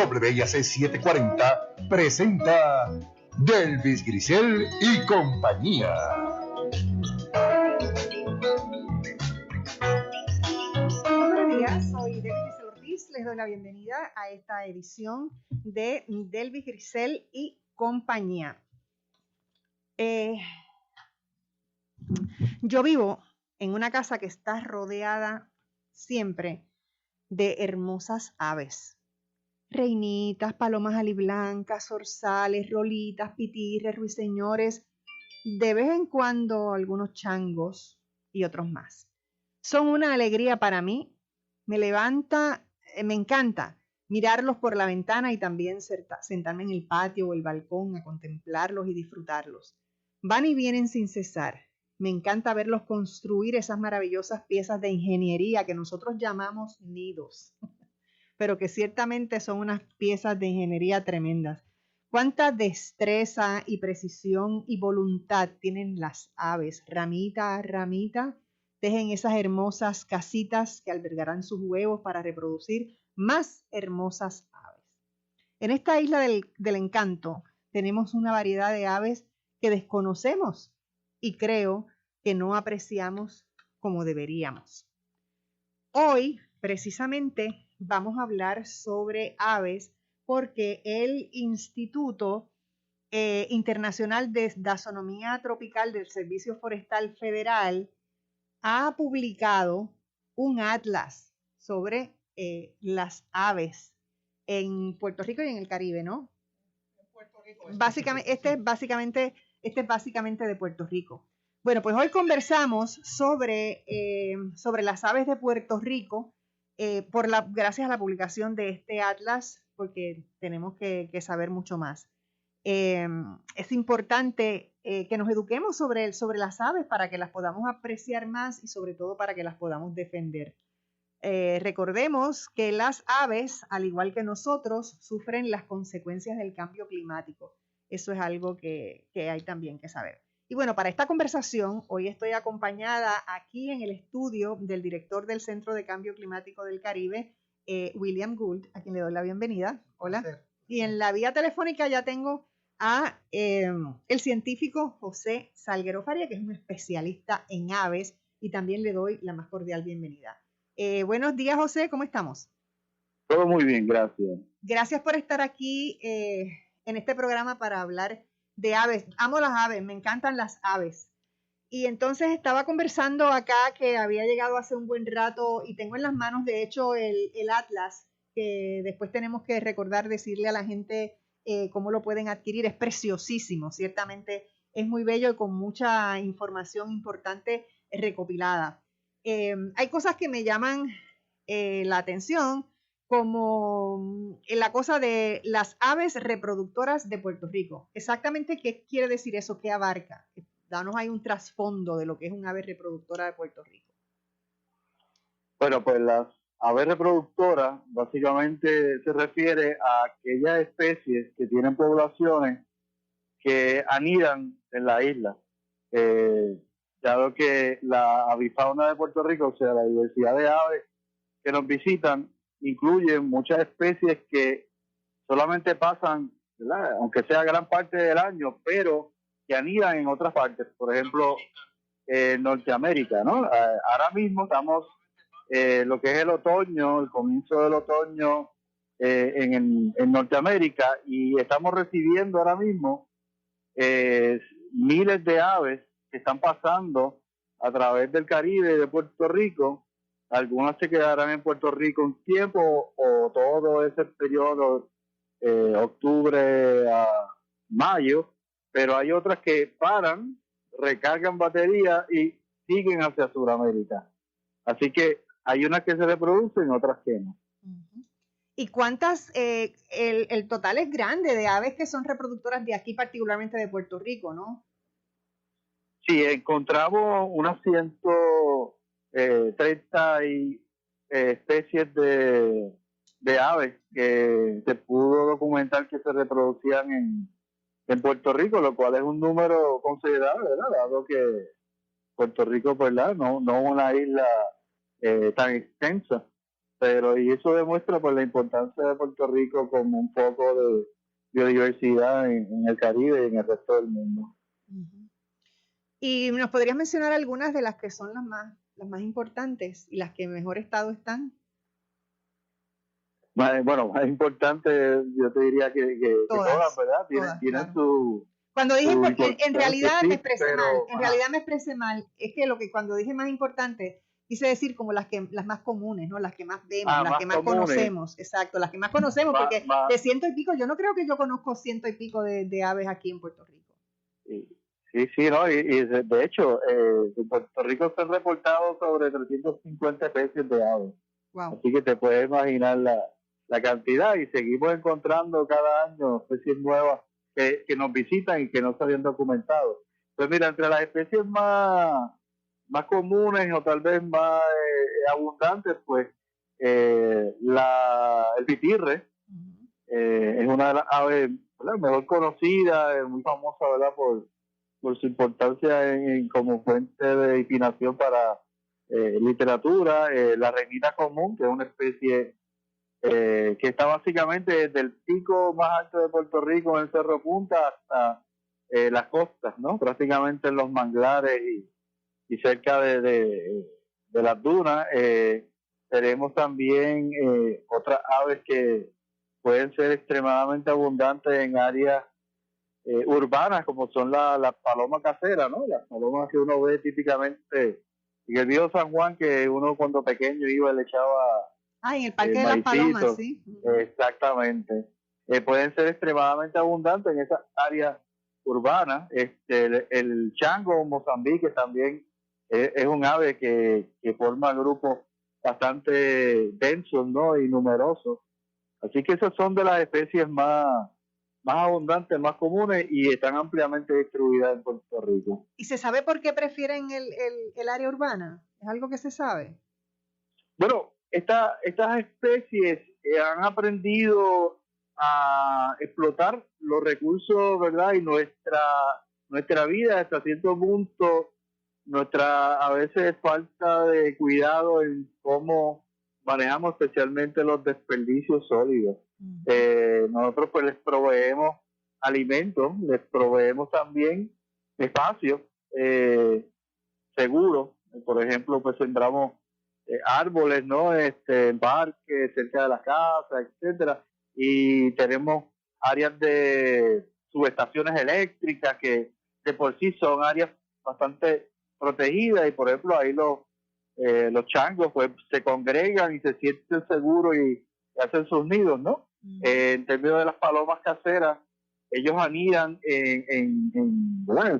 WIAC 740 presenta Delvis Grisel y compañía. Buenos días, soy Delvis Grisel Ortiz. Les doy la bienvenida a esta edición de Delvis Grisel y compañía. Yo vivo en una casa que está rodeada siempre de hermosas aves. Reinitas, palomas aliblancas, zorzales, rolitas, pitirres, ruiseñores, de vez en cuando algunos changos y otros más. Son una alegría para mí. Me encanta mirarlos por la ventana y también sentarme en el patio o el balcón a contemplarlos y disfrutarlos. Van y vienen sin cesar. Me encanta verlos construir esas maravillosas piezas de ingeniería que nosotros llamamos nidos, pero que ciertamente son unas piezas de ingeniería tremendas. Cuánta destreza y precisión y voluntad tienen las aves, ramita a ramita, tejen esas hermosas casitas que albergarán sus huevos para reproducir más hermosas aves. En esta isla del encanto tenemos una variedad de aves que desconocemos y creo que no apreciamos como deberíamos. Hoy, precisamente, vamos a hablar sobre aves porque el Instituto Internacional de Taxonomía Tropical del Servicio Forestal Federal ha publicado un atlas sobre las aves en Puerto Rico y en el Caribe, ¿no? En Puerto Rico. Básicamente, este es básicamente de Puerto Rico. Bueno, pues hoy conversamos sobre las aves de Puerto Rico gracias a la publicación de este atlas, porque tenemos que saber mucho más. Es importante que nos eduquemos sobre las aves para que las podamos apreciar más y sobre todo para que las podamos defender. Recordemos que las aves, al igual que nosotros, sufren las consecuencias del cambio climático. Eso es algo que hay también que saber. Y bueno, para esta conversación, hoy estoy acompañada aquí en el estudio del director del Centro de Cambio Climático del Caribe, William Gould, a quien le doy la bienvenida. Hola. Y en la vía telefónica ya tengo a el científico José Salguero Faría, que es un especialista en aves, y también le doy la más cordial bienvenida. Buenos días, José, ¿cómo estamos? Todo muy bien, gracias. Gracias por estar aquí en este programa para hablar de aves. Amo las aves, me encantan las aves. Y entonces estaba conversando acá que había llegado hace un buen rato y tengo en las manos, de hecho, el atlas, que después tenemos que recordar decirle a la gente cómo lo pueden adquirir. Es preciosísimo, ciertamente es muy bello y con mucha información importante recopilada. Hay cosas que me llaman la atención, como la cosa de las aves reproductoras de Puerto Rico. Exactamente, ¿qué quiere decir eso? ¿Qué abarca? Danos ahí un trasfondo de lo que es un ave reproductora de Puerto Rico. Bueno, pues las aves reproductoras básicamente se refiere a aquellas especies que tienen poblaciones que anidan en la isla. Dado que la avifauna de Puerto Rico, o sea, la diversidad de aves que nos visitan, incluyen muchas especies que solamente pasan, ¿verdad?, aunque sea gran parte del año, pero que anidan en otras partes. Por ejemplo, Norteamérica, ¿no? Ahora mismo estamos lo que es el otoño, el comienzo del otoño en Norteamérica, y estamos recibiendo ahora mismo miles de aves que están pasando a través del Caribe de Puerto Rico. Algunas se quedarán en Puerto Rico un tiempo o todo ese periodo, octubre a mayo, pero hay otras que paran, recargan batería y siguen hacia Sudamérica. Así que hay unas que se reproducen, otras que no. ¿Y cuántas? El total es grande de aves que son reproductoras de aquí, particularmente de Puerto Rico, ¿no? Sí, encontramos unas 130 especies de aves que se pudo documentar que se reproducían en Puerto Rico, lo cual es un número considerable, ¿verdad? Dado que Puerto Rico, ¿verdad?, no una isla tan extensa. y eso demuestra pues la importancia de Puerto Rico como un foco de biodiversidad en el Caribe y en el resto del mundo. ¿Y nos podrías mencionar algunas de las que son las más importantes y las que en mejor estado están? Bueno, más importante, yo te diría que todas, ¿verdad? Tienen claro. su... Cuando dije, en realidad sí, me expresé pero, mal, en realidad me expresé mal, es que cuando dije más importante, quise decir como las más comunes, ¿no? Las que más vemos, las que más conocemos, exacto, las que más conocemos, porque de 100 y pico, yo no creo que yo conozco 100 y pico de aves aquí en Puerto Rico. Sí, ¿no? Y de hecho, en Puerto Rico se han reportado sobre 350 especies de aves. Wow. Así que te puedes imaginar la cantidad, y seguimos encontrando cada año especies nuevas que nos visitan y que no se habían documentado. Pues mira, entre las especies más comunes o tal vez más abundantes, pues el pitirre es una de las aves, ¿verdad?, mejor conocida, muy famosa, ¿verdad?, por su importancia como fuente de inspiración para literatura. La reinita común, que es una especie que está básicamente desde el pico más alto de Puerto Rico en el Cerro Punta hasta las costas, ¿no? Prácticamente en los manglares y cerca de las dunas. Tenemos también otras aves que pueden ser extremadamente abundantes en áreas urbanas, como son las palomas caseras, ¿no? Las palomas que uno ve típicamente en el viejo San Juan, que uno cuando pequeño iba y le echaba en el Parque de las Palomas, sí. Exactamente. Pueden ser extremadamente abundantes en esas áreas urbanas. El chango Mozambique también es un ave que forma grupos bastante densos, ¿no?, y numerosos. Así que esas son de las especies más abundantes, más comunes, y están ampliamente distribuidas en Puerto Rico. ¿Y se sabe por qué prefieren el área urbana? ¿Es algo que se sabe? Bueno, estas especies han aprendido a explotar los recursos, ¿verdad? Y nuestra vida hasta cierto punto, nuestra a veces falta de cuidado en cómo manejamos especialmente los desperdicios sólidos. Nosotros pues les proveemos alimentos, les proveemos también espacios seguros. Por ejemplo, pues sembramos árboles, ¿no? En parques, cerca de las casas, etcétera, y tenemos áreas de subestaciones eléctricas que de por sí son áreas bastante protegidas, y por ejemplo ahí los changos pues se congregan y se sienten seguros y hacen sus nidos, ¿no? En términos de las palomas caseras, ellos anidan en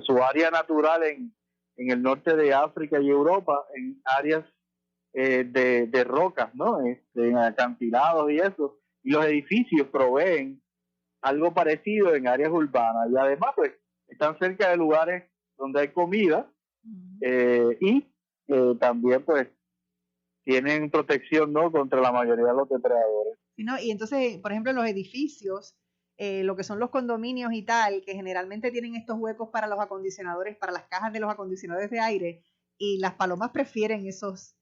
su área natural en el norte de África y Europa, en áreas de rocas, ¿no? En acantilados y eso, y los edificios proveen algo parecido en áreas urbanas, y además pues están cerca de lugares donde hay comida, y también pues tienen protección, ¿no?, contra la mayoría de los depredadores. Sí, ¿no? Y entonces, por ejemplo, los edificios, lo que son los condominios y tal, que generalmente tienen estos huecos para los acondicionadores, para las cajas de los acondicionadores de aire, y las palomas prefieren esos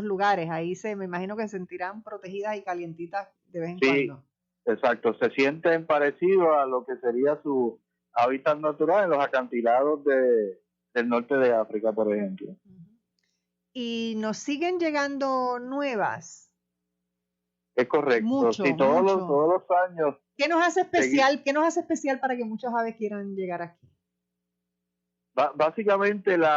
lugares. Ahí me imagino que se sentirán protegidas y calientitas de vez en cuando. Sí, exacto. Se sienten parecidos a lo que sería su hábitat natural en los acantilados del norte de África, por ejemplo. Y nos siguen llegando nuevas. Es correcto. Mucho, sí, todos los años. ¿Qué nos hace especial para que muchas aves quieran llegar aquí? Básicamente no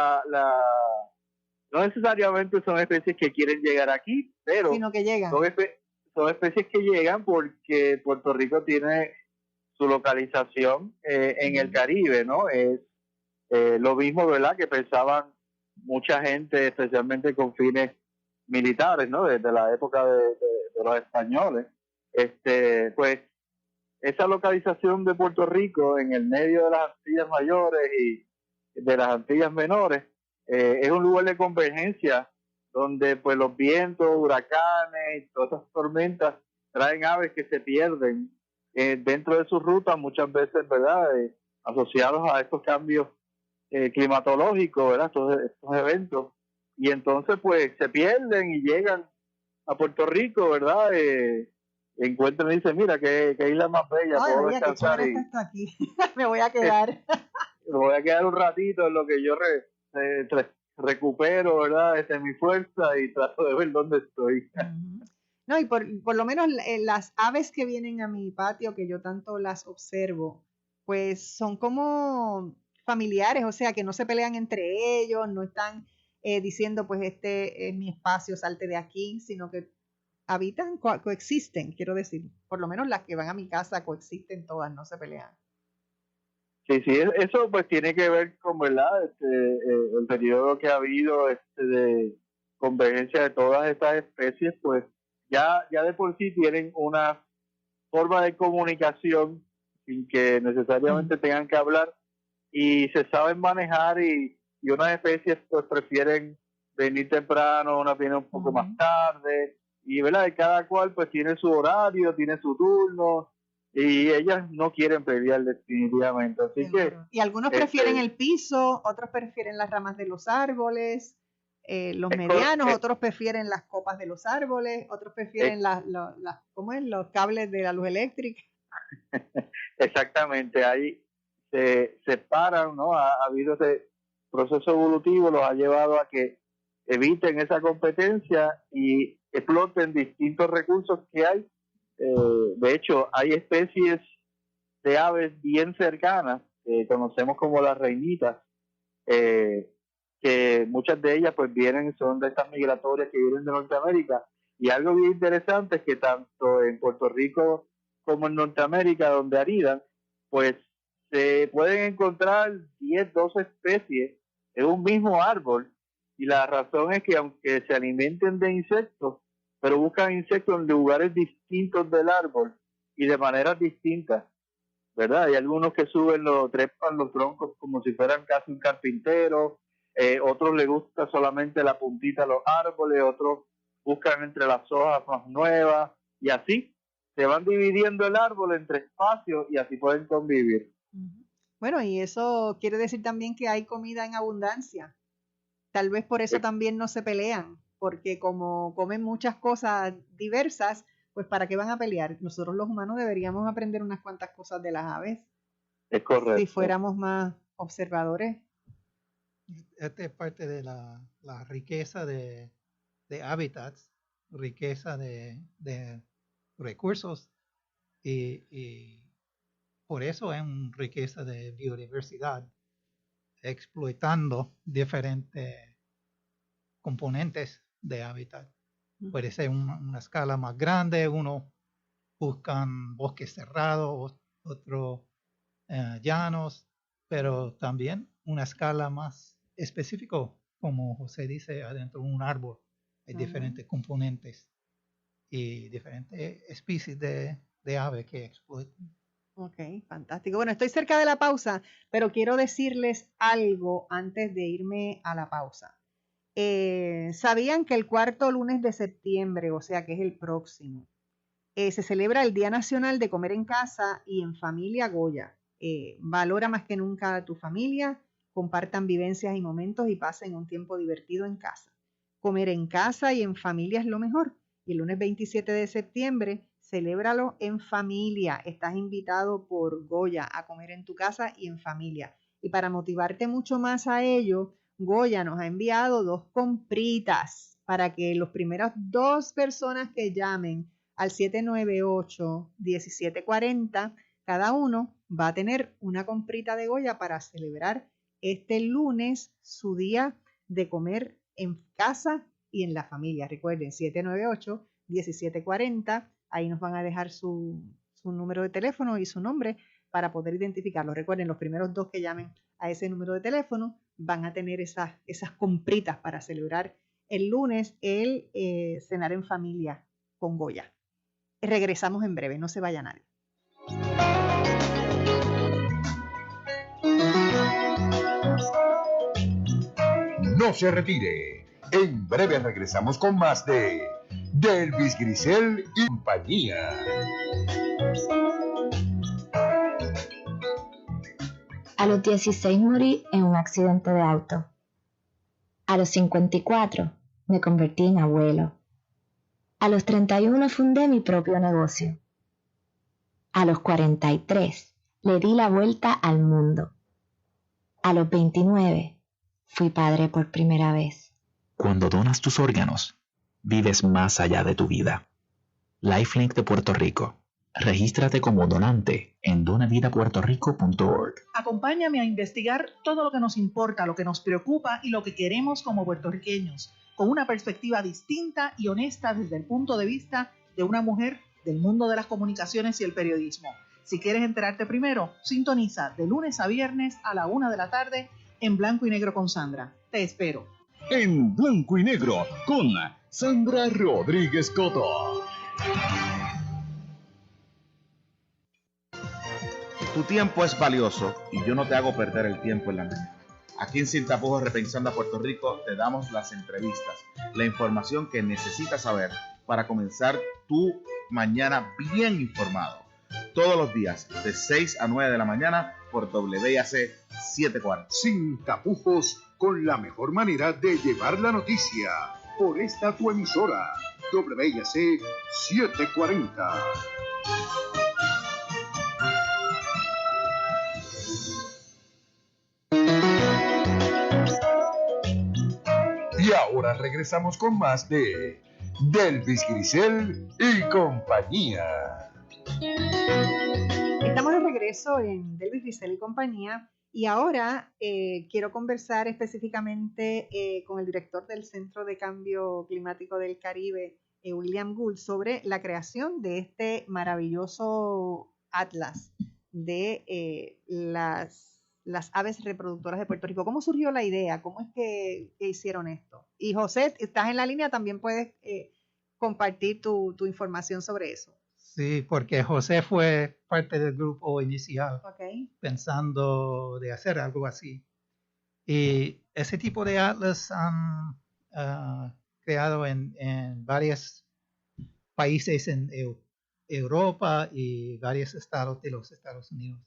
necesariamente son especies que quieren llegar aquí, pero sino que llegan. Son especies que llegan porque Puerto Rico tiene su localización en el Caribe, ¿no? Es lo mismo, ¿verdad?, que pensaban mucha gente, especialmente con fines militares, ¿no?, desde la época de los españoles. Pues esa localización de Puerto Rico en el medio de las Antillas Mayores y de las Antillas Menores es un lugar de convergencia donde pues los vientos, huracanes y todas esas tormentas traen aves que se pierden dentro de sus rutas, muchas veces, ¿verdad?, asociados a estos cambios climatológicos, ¿verdad?, estos eventos, y entonces pues se pierden y llegan a Puerto Rico, ¿verdad? Encuentran y dicen, mira, qué isla más bella, puedo descansar y está aquí. Me voy a quedar. Me voy a quedar un ratito en lo que yo recupero, ¿verdad? Mi fuerza y trato de ver dónde estoy. No, y por lo menos las aves que vienen a mi patio, que yo tanto las observo, pues son como familiares, o sea, que no se pelean entre ellos, no están diciendo, pues este es mi espacio, salte de aquí, sino que habitan, coexisten, quiero decir. Por lo menos las que van a mi casa coexisten todas, no se pelean. Sí, eso pues tiene que ver con, ¿verdad? El periodo que ha habido de convergencia de todas estas especies, pues ya de por sí tienen una forma de comunicación sin que necesariamente tengan que hablar y se saben manejar y unas especies pues prefieren venir temprano, unas vienen un poco más tarde y, ¿verdad? Y cada cual pues tiene su horario, tiene su turno. Y ellas no quieren pelear definitivamente, así que... Y algunos prefieren el piso, otros prefieren las ramas de los árboles, los medianos, otros prefieren las copas de los árboles, otros prefieren los cables de la luz eléctrica. Exactamente, ahí se separan, ¿no? Ha habido ese proceso evolutivo, los ha llevado a que eviten esa competencia y exploten distintos recursos que hay. De hecho, hay especies de aves bien cercanas, que conocemos como las reinitas, que muchas de ellas pues son de estas migratorias que vienen de Norteamérica. Y algo bien interesante es que tanto en Puerto Rico como en Norteamérica, donde anidan, pues se pueden encontrar 10, 12 especies en un mismo árbol. Y la razón es que aunque se alimenten de insectos, pero buscan insectos en lugares distintos del árbol y de maneras distintas, ¿verdad? Hay algunos que trepan los troncos como si fueran casi un carpintero, otros les gusta solamente la puntita de los árboles, otros buscan entre las hojas más nuevas y así se van dividiendo el árbol entre espacios y así pueden convivir. Bueno, y eso quiere decir también que hay comida en abundancia. Tal vez por eso también no se pelean, porque como comen muchas cosas diversas, pues ¿para qué van a pelear? Nosotros los humanos deberíamos aprender unas cuantas cosas de las aves. Es correcto. Si fuéramos más observadores. Esta es parte de la riqueza de hábitats, riqueza de recursos y por eso es una riqueza de biodiversidad, explotando diferentes componentes de hábitat. Puede ser una escala más grande, uno buscan bosques cerrados, otros llanos, pero también una escala más específica, como José dice, adentro de un árbol hay diferentes componentes y diferentes especies de aves que explotan. Ok, fantástico. Bueno, estoy cerca de la pausa, pero quiero decirles algo antes de irme a la pausa. ¿Sabían que el cuarto lunes de septiembre, o sea que es el próximo, se celebra el Día Nacional de Comer en Casa y en Familia Goya? Valora más que nunca a tu familia, compartan vivencias y momentos y pasen un tiempo divertido en casa. Comer en casa y en familia es lo mejor. Y el lunes 27 de septiembre, celébralo en familia. Estás invitado por Goya a comer en tu casa y en familia. Y para motivarte mucho más a ello, Goya nos ha enviado 2 compritas para que las primeras 2 personas que llamen al 798-1740, cada uno va a tener una comprita de Goya para celebrar este lunes su día de comer en casa y en la familia. Recuerden, 798-1740, ahí nos van a dejar su número de teléfono y su nombre para poder identificarlo. Recuerden, los primeros 2 que llamen a ese número de teléfono van a tener esas compritas para celebrar el lunes el cenar en familia con Goya. Regresamos en breve, no se vaya nadie. No se retire. En breve regresamos con más de Delvis Grisel y compañía. A los 16 morí en un accidente de auto. A los 54 me convertí en abuelo. A los 31 fundé mi propio negocio. A los 43 le di la vuelta al mundo. A los 29 fui padre por primera vez. Cuando donas tus órganos, vives más allá de tu vida. Lifelink de Puerto Rico. Regístrate como donante en donavidapuertorico.org. Acompáñame a investigar todo lo que nos importa, lo que nos preocupa y lo que queremos como puertorriqueños, con una perspectiva distinta y honesta desde el punto de vista de una mujer del mundo de las comunicaciones y el periodismo. Si quieres enterarte primero, sintoniza de lunes a viernes a la 1 de la tarde en Blanco y Negro con Sandra. Te espero. En Blanco y Negro con Sandra Rodríguez Coto. Tu tiempo es valioso y yo no te hago perder el tiempo en la mañana. Aquí en Sin Tapujos Repensando a Puerto Rico te damos las entrevistas, la información que necesitas saber para comenzar tu mañana bien informado. Todos los días de 6 a 9 de la mañana por WIAC 740. Sin tapujos, con la mejor manera de llevar la noticia. Por esta tu emisora, WIAC 740. Y ahora regresamos con más de Delvis Grisel y compañía. Estamos de regreso en Delvis Grisel y compañía y ahora quiero conversar específicamente con el director del Centro de Cambio Climático del Caribe, William Gould, sobre la creación de este maravilloso atlas de las aves reproductoras de Puerto Rico. ¿Cómo surgió la idea? ¿Cómo es que hicieron esto? Y José, estás en la línea, también puedes compartir tu información sobre eso. Sí, porque José fue parte del grupo inicial, pensando de hacer algo así. Y ese tipo de atlas han creado en varios países en Europa y varios estados de los Estados Unidos.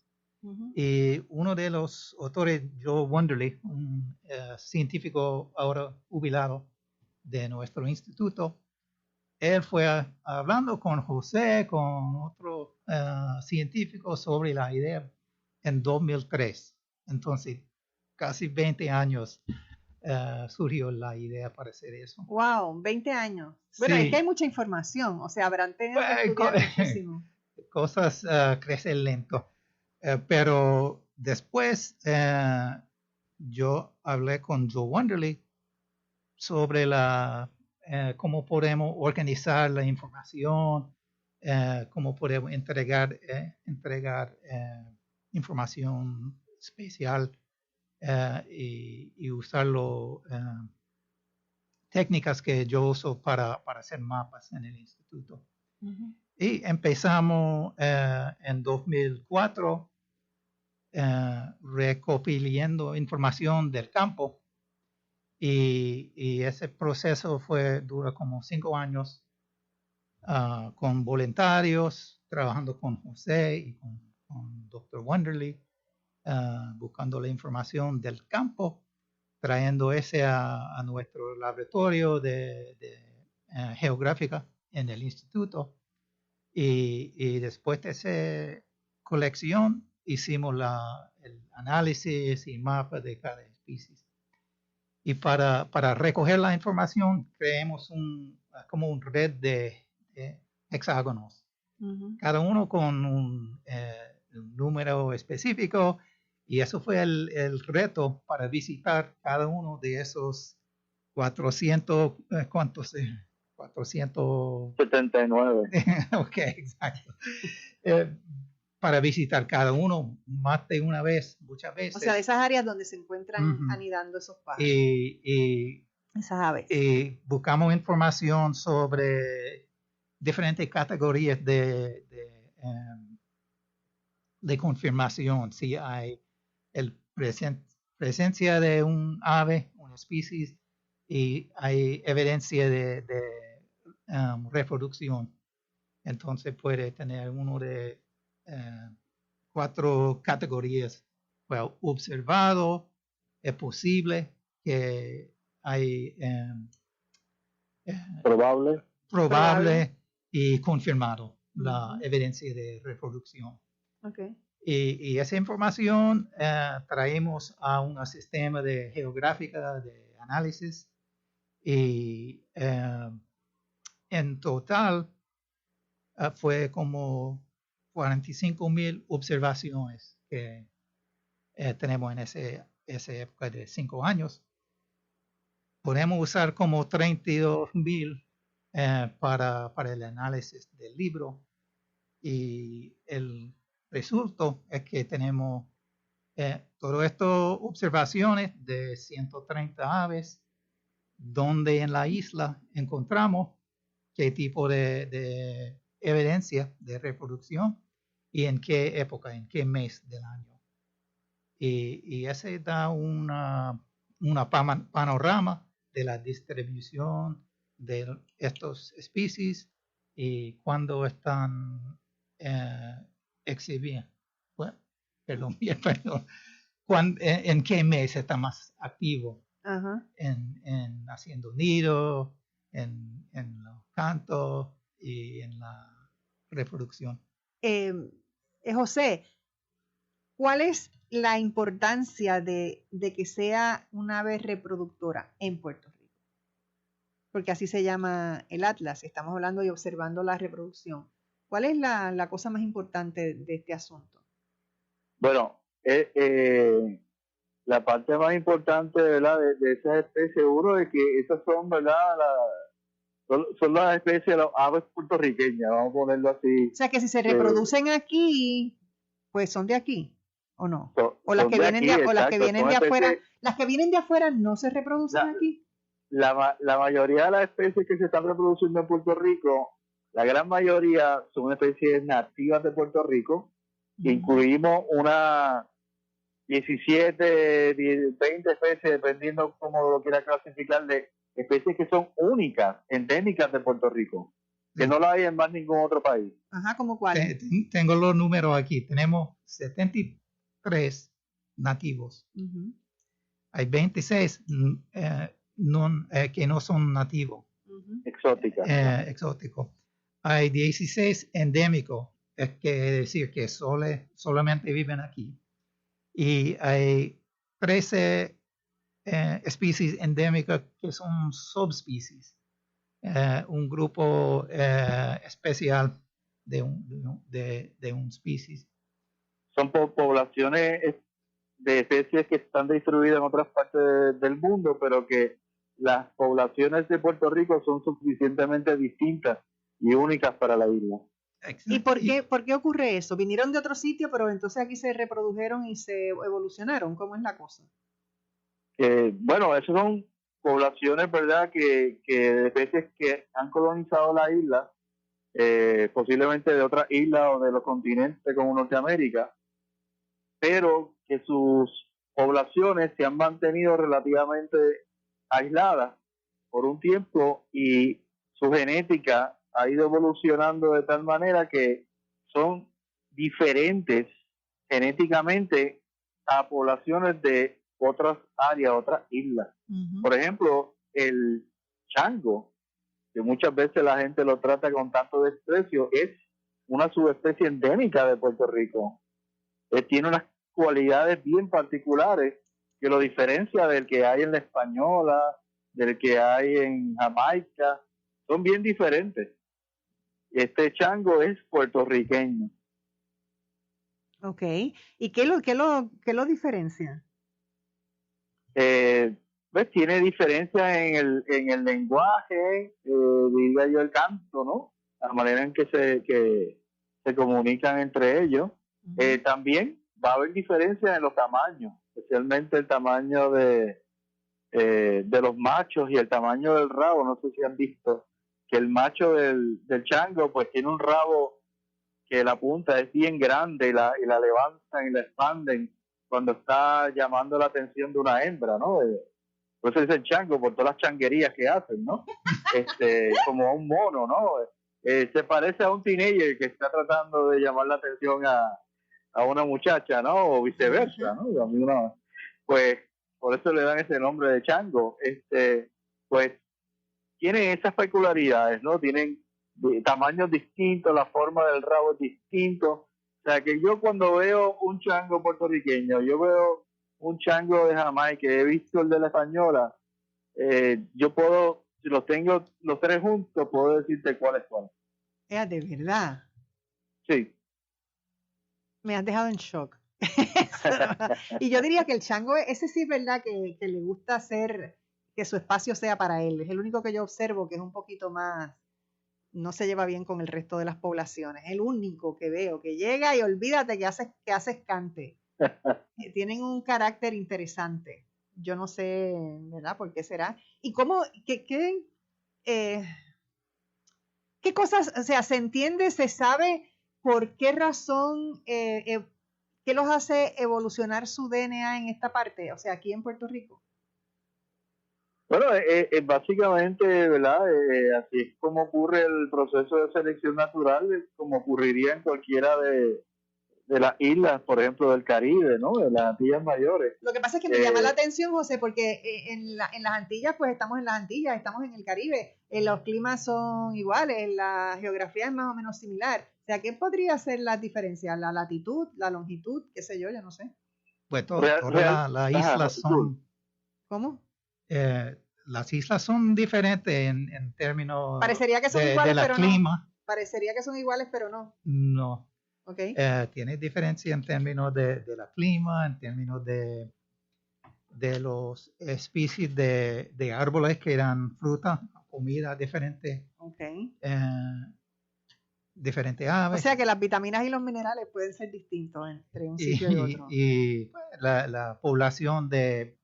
Y uno de los autores, Joe Wonderly, un científico ahora jubilado de nuestro instituto, él fue hablando con José, con otro científico sobre la idea en 2003. Entonces, casi 20 años surgió la idea para hacer eso. ¡Wow! 20 años. Bueno, Sí. es que hay mucha información, o sea, habrán tenido que estudiar muchísimo. Cosas crecen lento. Pero después yo hablé con Joe Wonderly sobre cómo podemos organizar la información, cómo podemos entregar información especial y usarlo, técnicas que yo uso para hacer mapas en el instituto. Y empezamos en 2004 recopilando información del campo y ese proceso dura como 5 años con voluntarios, trabajando con José y con Dr. Wonderly, buscando la información del campo, trayendo ese a nuestro laboratorio de geográfica en el instituto. Y después de esa colección hicimos el análisis y mapa de cada especie. Y para recoger la información creamos como un red de hexágonos, cada uno con un número específico, y eso fue el reto para visitar cada uno de esos 400, ¿cuántos? 479. Ok, exacto. Para visitar cada uno más de una vez, muchas veces. O sea, de esas áreas donde se encuentran anidando esos pájaros. Esas aves. Y buscamos información sobre diferentes categorías de confirmación. Si hay presencia de un ave, una especie, y hay evidencia de reproducción. Entonces puede tener uno de 4 categorías. Observado, es posible que hay probable y confirmado la evidencia de reproducción. Okay. Y esa información traemos a un sistema de geográfica de análisis y en total fue como 45,000 observaciones que tenemos en esa época de 5 años. Podemos usar como 32,000 para el análisis del libro y el resultado es que tenemos todas estas observaciones de 130 aves donde en la isla encontramos qué tipo de evidencia de reproducción y en qué época, en qué mes del año. Y ese da una panorama de la distribución de estas especies y cuándo están exhibiendo. Bueno, perdón. En qué mes está más activo. Ajá. En haciendo nido, en los cantos y en la reproducción. José, ¿cuál es la importancia de que sea una ave reproductora en Puerto Rico? Porque así se llama el Atlas, estamos hablando y observando la reproducción. ¿Cuál es la cosa más importante de este asunto? Bueno, la parte más importante, ¿verdad?, de esas especies, seguro es que esas son, ¿verdad?, son las especies de las aves puertorriqueñas, vamos a ponerlo así. O sea, que si se reproducen aquí, pues son de aquí, ¿o no? O las que vienen aquí, o las que vienen de afuera, las que vienen de afuera no se reproducen aquí. La mayoría de las especies que se están reproduciendo en Puerto Rico, la gran mayoría son especies nativas de Puerto Rico. Incluimos unas 17, 20 especies, dependiendo cómo lo quiera clasificar, de especies que son únicas, endémicas de Puerto Rico, que no la hay en más ningún otro país. Ajá, ¿cómo cuáles? Tengo los números aquí. Tenemos 73 nativos. Hay 26 que no son nativos. Exóticos. Hay 16 endémicos, es que decir que solamente viven aquí. Y hay 13 especies endémicas que son subespecies, un grupo especial de un species. Son poblaciones de especies que están distribuidas en otras partes del mundo, pero que las poblaciones de Puerto Rico son suficientemente distintas y únicas para la isla. Exacto. ¿Y por qué ocurre eso? ¿Vinieron de otro sitio, pero entonces aquí se reprodujeron y se evolucionaron? ¿Cómo es la cosa? Bueno, esas son poblaciones, ¿verdad?, que de especies que han colonizado la isla, posiblemente de otras islas o de los continentes como Norteamérica, pero que sus poblaciones se han mantenido relativamente aisladas por un tiempo y su genética ha ido evolucionando de tal manera que son diferentes genéticamente a poblaciones de otras áreas, otras islas. Por ejemplo, el chango, que muchas veces la gente lo trata con tanto desprecio, es una subespecie endémica de Puerto Rico. Tiene unas cualidades bien particulares que lo diferencia del que hay en la Española, del que hay en Jamaica. Son bien diferentes. Este chango es puertorriqueño. Ok. ¿Y qué lo diferencia? Pues tiene diferencia en el lenguaje, diría yo, el canto, ¿no? La manera en que se comunican entre ellos. También va a haber diferencia en los tamaños, especialmente el tamaño de los machos y el tamaño del rabo. No sé si han visto que el macho del chango pues tiene un rabo que la punta es bien grande y la levantan y la expanden cuando está llamando la atención de una hembra, ¿no? Por eso dicen chango, por todas las changuerías que hacen, ¿no? Como a un mono, ¿no? Se parece a un teenager que está tratando de llamar la atención a una muchacha, ¿no? O viceversa, ¿no? Pues por eso le dan ese nombre de chango. Pues tienen esas peculiaridades, ¿no? Tienen tamaños distintos, la forma del rabo es distinto. O sea, que yo cuando veo un chango puertorriqueño, yo veo un chango de Jamaica, que he visto el de la española, yo puedo, si los tengo los tres juntos, puedo decirte cuál es cuál. De verdad. Sí. Me has dejado en shock. Y yo diría que el chango, ese sí es verdad que le gusta hacer que su espacio sea para él. Es el único que yo observo que es un poquito más, no se lleva bien con el resto de las poblaciones. Es el único que veo que llega y olvídate que hace cante. Tienen un carácter interesante. Yo no sé, ¿verdad? ¿Por qué será? ¿Y cómo, qué cosas, o sea, se entiende, se sabe por qué razón, qué los hace evolucionar su DNA en esta parte, o sea, aquí en Puerto Rico? Bueno, básicamente, ¿verdad? Así es como ocurre el proceso de selección natural, como ocurriría en cualquiera de las islas, por ejemplo, del Caribe, ¿no? De las Antillas Mayores. Lo que pasa es que me llama la atención, José, porque en las Antillas, pues estamos en las Antillas, estamos en el Caribe, los climas son iguales, la geografía es más o menos similar. O sea, ¿qué podría ser la diferencia? ¿La latitud, la longitud? ¿Qué sé yo? Ya no sé. Pues todas las islas son... ¿Cómo? Las islas son diferentes en términos parecería que son iguales, de la pero clima. No. Parecería que son iguales, pero no. No. Okay. Tiene diferencia en términos de la clima, en términos de los especies de árboles que dan fruta, comida diferente. Okay. Diferentes aves. O sea que las vitaminas y los minerales pueden ser distintos entre un sitio y otro. Y la población de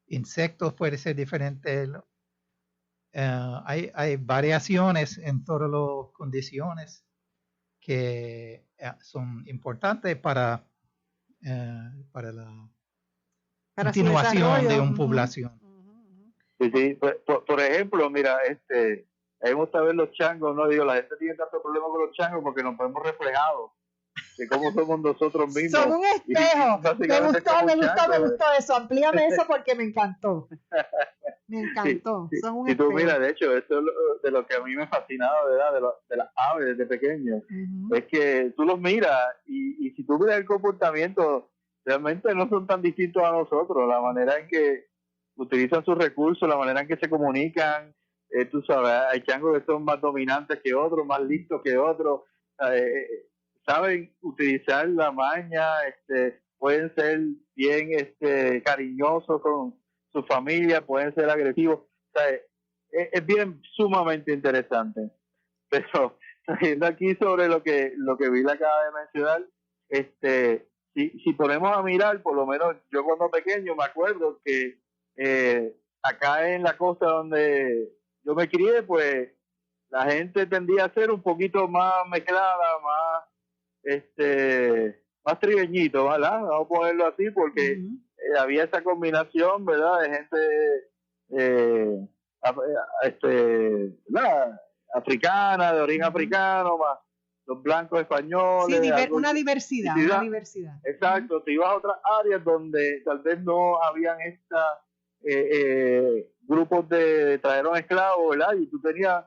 insectos puede ser diferente. Hay variaciones en todas las condiciones que son importantes para la continuación de una población. Sí. Por ejemplo, mira, a mí me gusta ver los changos, ¿no? Digo, la gente tiene tanto problema con los changos porque nos vemos reflejados de cómo somos nosotros mismos. Son un espejo. Me gustó eso. Amplíame eso porque me encantó. Me encantó. Sí. Son un y tú, espejo. mira, de hecho, eso es de lo que a mí me fascinaba, ¿verdad? De las aves desde pequeño. Es que tú los miras y si tú miras el comportamiento, realmente no son tan distintos a nosotros. La manera en que utilizan sus recursos, la manera en que se comunican, tú sabes, hay changos que son más dominantes que otros, más listos que otros, saben utilizar la maña, pueden ser bien cariñosos con su familia, pueden ser agresivos, o sea, es bien sumamente interesante. Pero saliendo aquí sobre lo que Bill acaba de mencionar, si ponemos a mirar, por lo menos yo cuando pequeño me acuerdo que acá en la costa donde yo me crié, pues la gente tendía a ser un poquito más mezclada, más trigueñito, ¿verdad? Vamos a ponerlo así porque había esa combinación, ¿verdad? De gente africana, de origen africano, más los blancos españoles. Sí, una diversidad. Exacto, te ibas a otras áreas donde tal vez no habían grupos de trajeron esclavos, ¿verdad? Y tú tenías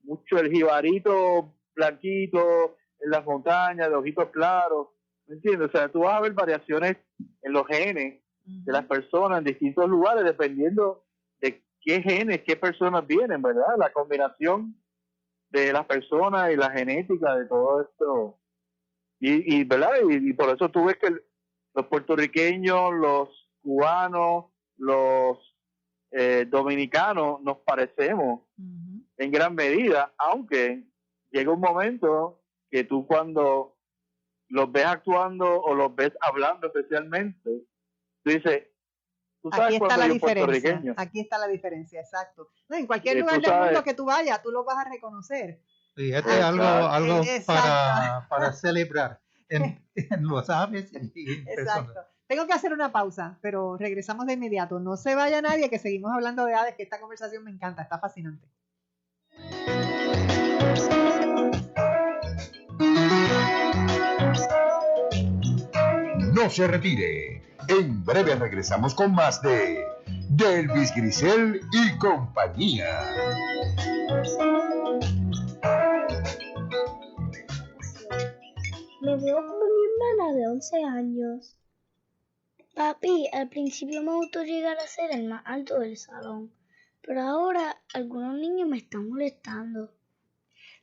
mucho el jibarito blanquito en las montañas, de ojitos claros, ¿me entiendes? O sea, tú vas a ver variaciones en los genes de las personas en distintos lugares, dependiendo de qué genes, qué personas vienen, ¿verdad? La combinación de las personas y la genética de todo esto. Y ¿verdad? Y por eso tú ves que los puertorriqueños, los cubanos, los dominicanos nos parecemos en gran medida, aunque llega un momento que tú cuando los ves actuando o los ves hablando especialmente, tú dices, tú sabes, aquí está la diferencia. Aquí está la diferencia, exacto. No, en cualquier lugar del mundo que tú vayas, tú los vas a reconocer. Sí, esto es algo para celebrar en los aves y en personas. Exacto. Tengo que hacer una pausa, pero regresamos de inmediato. No se vaya nadie, que seguimos hablando de aves, que esta conversación me encanta, está fascinante. No se retire. En breve regresamos con más de Delvis Grisel y compañía. Me veo como mi hermana de 11 años. Papi, al principio me gustó llegar a ser el más alto del salón, pero ahora algunos niños me están molestando.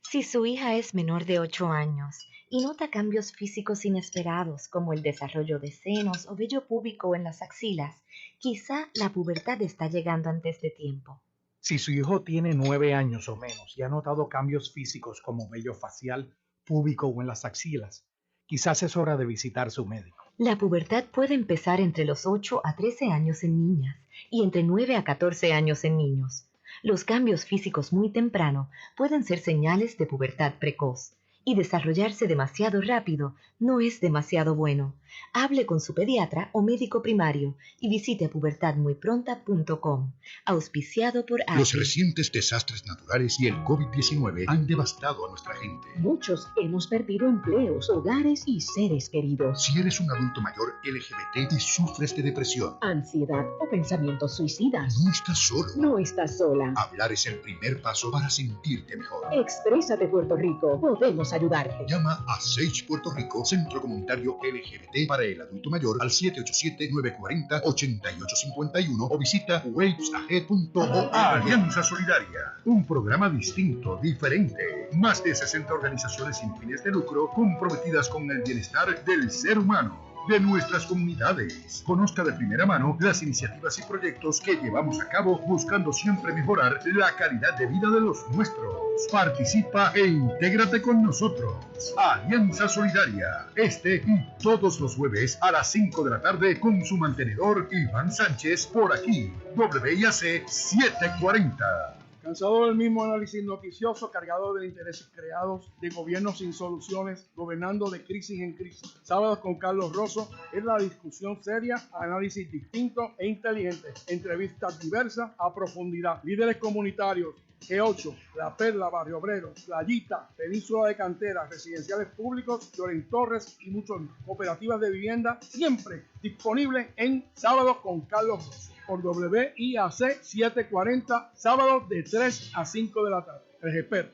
Si su hija es menor de 8 años y nota cambios físicos inesperados como el desarrollo de senos o vello púbico en las axilas, quizá la pubertad está llegando antes de tiempo. Si su hijo tiene 9 años o menos y ha notado cambios físicos como vello facial, púbico o en las axilas, quizás es hora de visitar a su médico. La pubertad puede empezar entre los 8 a 13 años en niñas y entre 9 a 14 años en niños. Los cambios físicos muy temprano pueden ser señales de pubertad precoz y desarrollarse demasiado rápido no es demasiado bueno. Hable con su pediatra o médico primario y visite pubertadmuypronta.com. Auspiciado por ASI. Los recientes desastres naturales y el COVID-19 han devastado a nuestra gente. Muchos hemos perdido empleos, hogares y seres queridos. Si eres un adulto mayor LGBT y sufres de depresión, Ansiedad o pensamientos suicidas. no estás solo. No estás sola. Hablar es el primer paso para sentirte mejor. Exprésate Puerto Rico. Podemos ayudarte. Llama a Sage Puerto Rico, Centro Comunitario LGBT para el adulto mayor, al 787-940-8851 o visita wavesahead.org. Alianza Solidaria, un programa distinto, diferente. Más de 60 organizaciones sin fines de lucro comprometidas con el bienestar del ser humano, de nuestras comunidades. Conozca de primera mano las iniciativas y proyectos que llevamos a cabo buscando siempre mejorar la calidad de vida de los nuestros. Participa e intégrate con nosotros. Alianza Solidaria, este y todos los jueves a las 5 de la tarde con su mantenedor Iván Sánchez por aquí, WIAC 740. Cansado del mismo análisis noticioso, cargado de intereses creados, de gobiernos sin soluciones, gobernando de crisis en crisis. Sábados con Carlos Rosso es la discusión seria, análisis distinto e inteligente, entrevistas diversas a profundidad. Líderes comunitarios, G8, La Perla, Barrio Obrero, Playita, Península de Cantera, residenciales públicos, Lloren Torres y muchos cooperativas de vivienda, siempre disponible en Sábados con Carlos Rosso por WIAC 740, sábados de 3 a 5 de la tarde. Les espero.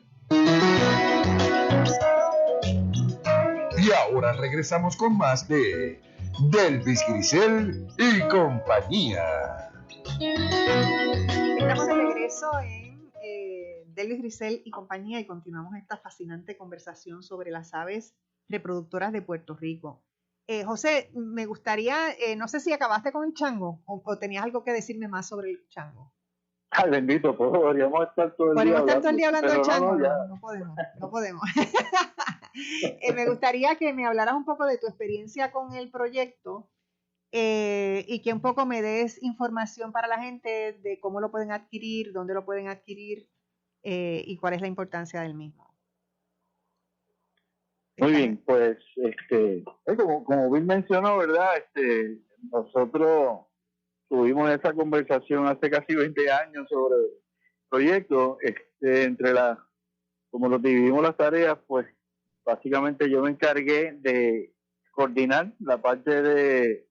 Y ahora regresamos con más de Delvis Grisel y compañía. Estamos de regreso en Delvis Grisel y compañía y continuamos esta fascinante conversación sobre las aves reproductoras de Puerto Rico. José, me gustaría, no sé si acabaste con el chango o tenías algo que decirme más sobre el chango. Ay, bendito, podríamos estar todo el día hablando del chango. No podemos. Me gustaría que me hablaras un poco de tu experiencia con el proyecto y que un poco me des información para la gente de cómo lo pueden adquirir, dónde lo pueden adquirir y cuál es la importancia del mismo. Muy bien, pues como Bill mencionó, ¿verdad? Nosotros tuvimos esa conversación hace casi 20 años sobre el proyecto. Como nos dividimos las tareas, pues básicamente yo me encargué de coordinar la parte de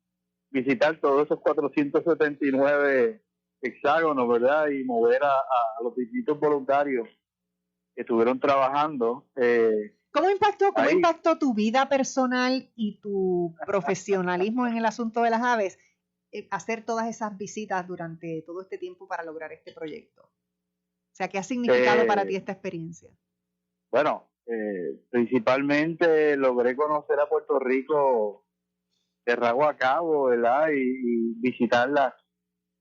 visitar todos esos 479 hexágonos, ¿verdad? Y mover a los distintos voluntarios que estuvieron trabajando. ¿Cómo impactó tu vida personal y tu profesionalismo en el asunto de las aves hacer todas esas visitas durante todo este tiempo para lograr este proyecto? O sea, ¿qué ha significado para ti esta experiencia? Bueno, principalmente logré conocer a Puerto Rico de rabo a cabo, ¿verdad? Y visitar las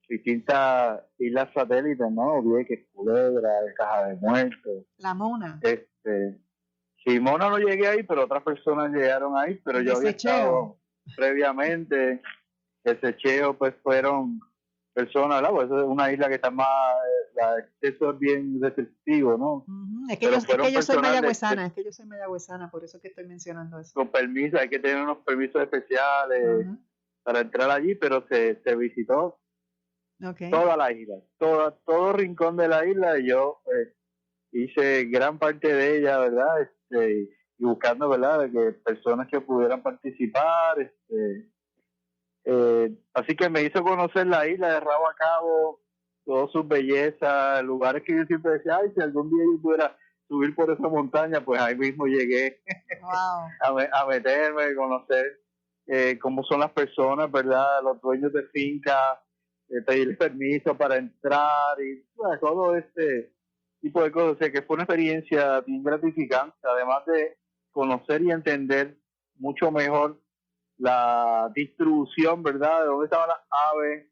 distintas islas satélites, ¿no? Vieques, Culebra, Caja de Muertos. La Mona. Sí, Mona no llegué ahí, pero otras personas llegaron ahí, pero yo había estado previamente. El Secheo, pues fueron personas, ¿verdad? Pues es una isla que está más, el acceso es bien restrictivo, ¿no? Es que yo soy mayagüezana, por eso es que estoy mencionando eso. Con permiso, hay que tener unos permisos especiales para entrar allí, pero se visitó toda la isla, todo rincón de la isla, y yo hice gran parte de ella, ¿verdad? Y buscando, ¿verdad?, de que personas que pudieran participar, Así que me hizo conocer la isla de Rabo a Cabo, todas sus bellezas, lugares que yo siempre decía, ay, si algún día yo pudiera subir por esa montaña, pues ahí mismo llegué a meterme, conocer cómo son las personas, ¿verdad? Los dueños de fincas, pedir permiso para entrar y todo este tipo de cosas. O sea, que fue una experiencia bien gratificante, además de conocer y entender mucho mejor la distribución, ¿verdad? De dónde estaban las aves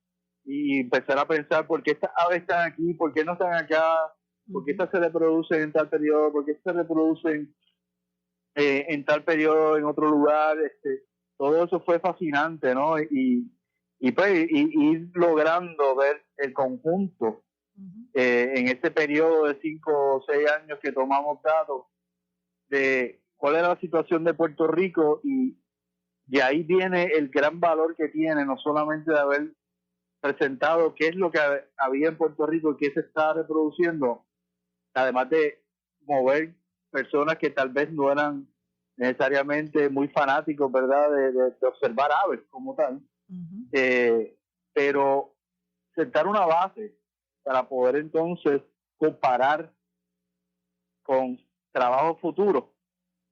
y empezar a pensar por qué estas aves están aquí, por qué no están acá, por qué estas se reproducen en tal periodo, por qué se reproducen en tal periodo en otro lugar. Todo eso fue fascinante, ¿no? Y ir logrando ver el conjunto en este periodo de 5 o 6 años que tomamos datos de cuál era la situación de Puerto Rico, y ahí viene el gran valor que tiene, no solamente de haber presentado qué es lo que había en Puerto Rico y qué se está reproduciendo, además de mover personas que tal vez no eran necesariamente muy fanáticos, ¿verdad?, de observar aves como tal, pero sentar una base para poder entonces comparar con trabajos futuros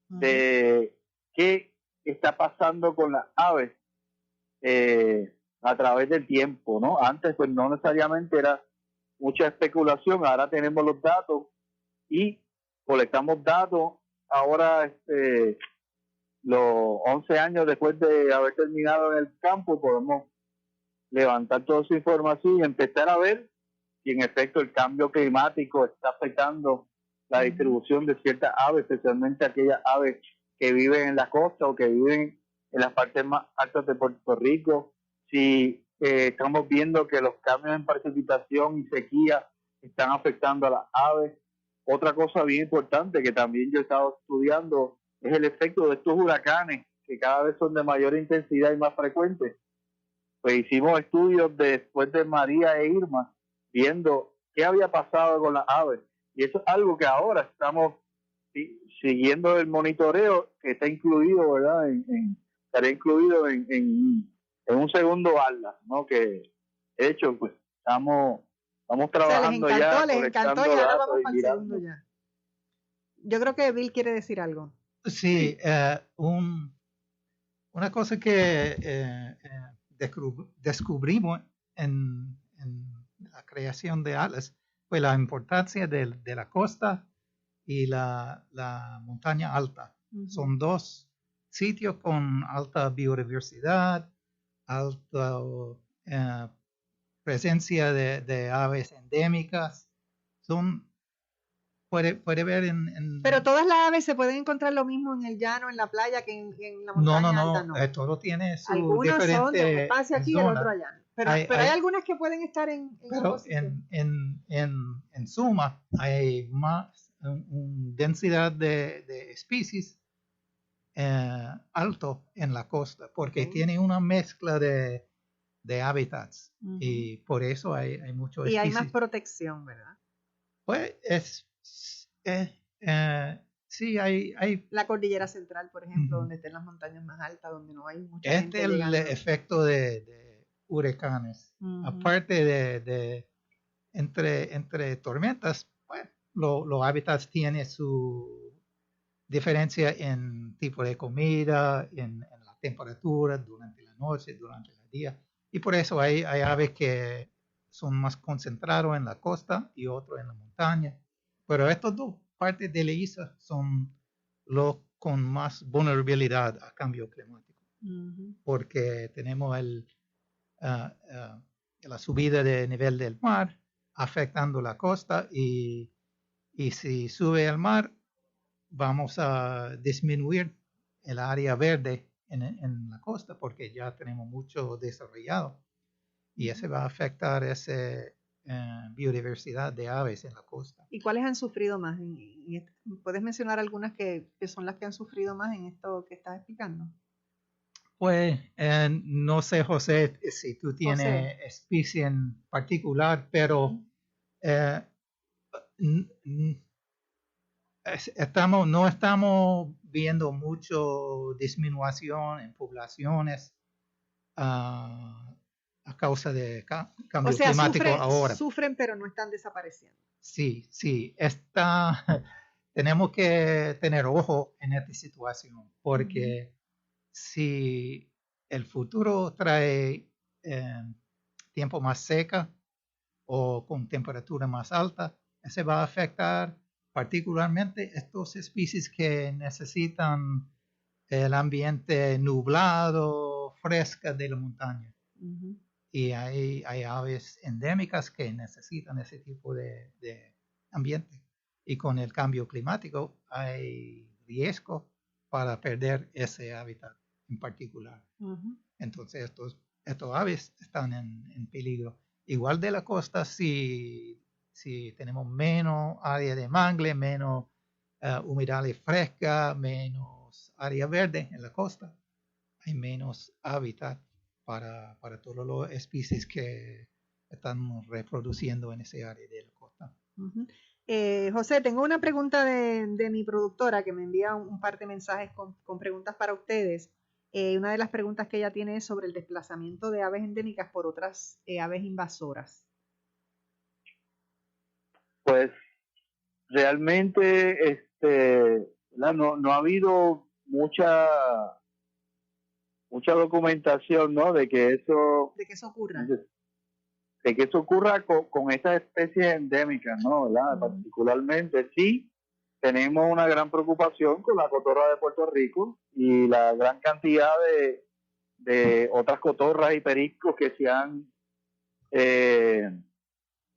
de qué está pasando con las aves a través del tiempo, ¿no? Antes pues no necesariamente era mucha especulación, ahora tenemos los datos y colectamos datos. Ahora los 11 años después de haber terminado en el campo podemos levantar toda esa información y empezar a ver si en efecto el cambio climático está afectando la distribución de ciertas aves, especialmente aquellas aves que viven en la costa o que viven en las partes más altas de Puerto Rico. Si estamos viendo que los cambios en precipitación y sequía están afectando a las aves. Otra cosa bien importante que también yo he estado estudiando es el efecto de estos huracanes que cada vez son de mayor intensidad y más frecuentes. Pues hicimos estudios después de María e Irma, viendo qué había pasado con las aves. Y eso es algo que ahora estamos siguiendo el monitoreo, que está incluido, ¿verdad? Estaría incluido en un segundo atlas, ¿no? Que de hecho, pues estamos trabajando ya. Les encantó y ahora vamos para el segundo ya. Yo creo que Bill quiere decir algo. Sí, una cosa que descubrimos en la creación de Atlas fue la importancia de la costa y la montaña alta. Son dos sitios con alta biodiversidad, alta presencia de aves endémicas. Puede ver en... Pero todas las aves se pueden encontrar lo mismo en el llano, en la playa, que en la montaña alta, ¿no? Todo tiene su algunas diferente son de un espacio aquí y el otro allá. Pero hay algunas que pueden estar en pero en suma hay más densidad de especies alto en la costa, porque tiene una mezcla de hábitats, y por eso hay mucho y especies. hay más protección, ¿verdad? Pues sí, hay la cordillera central, por ejemplo, donde están las montañas más altas, donde no hay mucha gente el llegando. efecto de huracanes. Aparte de entre tormentas, bueno, los hábitats tienen su diferencia en tipo de comida, en la temperatura, durante la noche, durante el día. Y por eso hay aves que son más concentrados en la costa y otros en la montaña. Pero estas dos partes de la isla son los con más vulnerabilidad a cambio climático. Porque tenemos la subida de nivel del mar afectando la costa, y si sube el mar vamos a disminuir el área verde en la costa, porque ya tenemos mucho desarrollado, y eso va a afectar esa biodiversidad de aves en la costa. ¿Y cuáles han sufrido más? ¿Puedes mencionar algunas que son las que han sufrido más en esto que estás explicando? Pues no sé, José, si tú tienes especie en particular, pero no estamos viendo mucho disminución en poblaciones a causa de cambio o sea, climático ahora. Sufren, pero no están desapareciendo. Sí, tenemos que tener ojo en esta situación, porque si el futuro trae tiempo más seca o con temperatura más alta, eso va a afectar particularmente estas especies que necesitan el ambiente nublado, fresca de la montaña. Y hay aves endémicas que necesitan ese tipo de ambiente. Y con el cambio climático hay riesgo para perder ese hábitat en particular. Entonces estos aves están en peligro. Igual de la costa, si tenemos menos área de mangle, menos humedad fresca, menos área verde en la costa, hay menos hábitat para todas las especies que están reproduciendo en ese área de la costa. José, tengo una pregunta de mi productora que me envía un par de mensajes con preguntas para ustedes. Una de las preguntas que ella tiene es sobre el desplazamiento de aves endémicas por otras aves invasoras. Pues realmente no ha habido mucha documentación, ¿no? de que eso ocurra. De que eso ocurra con estas especies endémicas, ¿no? ¿Verdad? Particularmente sí tenemos una gran preocupación con la cotorra de Puerto Rico y la gran cantidad de otras cotorras y pericos que se han